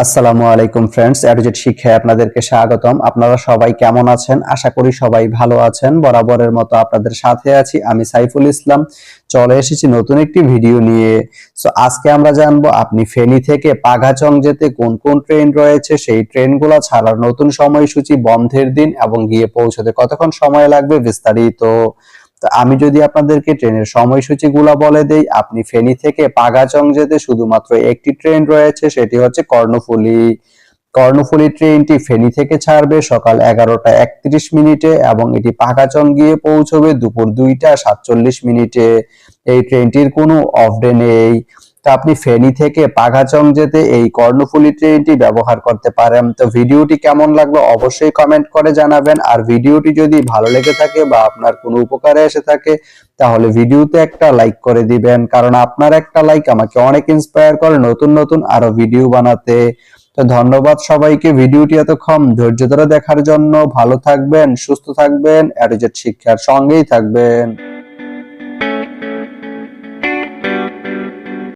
আসসালামু আলাইকুম ফ্রেন্ডস, এডুজেট শিক্ষায় আপনাদেরকে স্বাগতম। আপনারা সবাই কেমন আছেন? আশা করি সবাই ভালো আছেন। বরাবরের মতো আপনাদের সাথে আছি আমি সাইফুল ইসলাম। চলে এসেছি নতুন একটি ভিডিও নিয়ে। আজকে আমরা জানবো আপনি ফেনী থেকে পাগাচং যেতে কোন কোন ট্রেন রয়েছে, সেই ট্রেনগুলো ছাড়ার নতুন সময়সূচি, বন্ধের দিন এবং গিয়ে পৌঁছতে কতক্ষণ সময় লাগবে বিস্তারিত। তো আমি যদি আপনাদেরকে ট্রেনের সময়সূচিগুলো বলে দেই, আপনি ফেনী থেকে পাগাচং যেতে শুধুমাত্র একটি ট্রেন রয়েছে, সেটি হচ্ছে কর্ণফুলী। কর্ণফুলী ট্রেনটি ফেনী থেকে ছাড়বে সকাল 11টা 31 মিনিটে এবং এটি পাগাচং গিয়ে পৌঁছবে দুপুর 2টা 47 মিনিটে। এই ট্রেনটির কোনো অফ ডে নেই। তো আপনি ফেনী থেকে পাগাচং যেতে এই কর্ণফুলী ট্রেনটি ব্যবহার করতে পারেন। তো ভিডিওটি কেমন লাগলো অবশ্যই কমেন্ট করে জানাবেন। আর ভিডিওটি যদি ভালো লেগে থাকে বা আপনার কোনো উপকারে এসে থাকে তাহলে ভিডিওতে একটা লাইক করে দিবেন, কারণ আপনার একটা লাইক আমাকে অনেক ইন্সপায়ার করে নতুন নতুন আরো ভিডিও বানাতে। তো ধন্যবাদ সবাইকে ভিডিওটি এতক্ষণ ধৈর্য ধরে দেখার জন্য। ভালো থাকবেন, সুস্থ থাকবেন, এডুজেট শিক্ষার সঙ্গেই থাকবেন।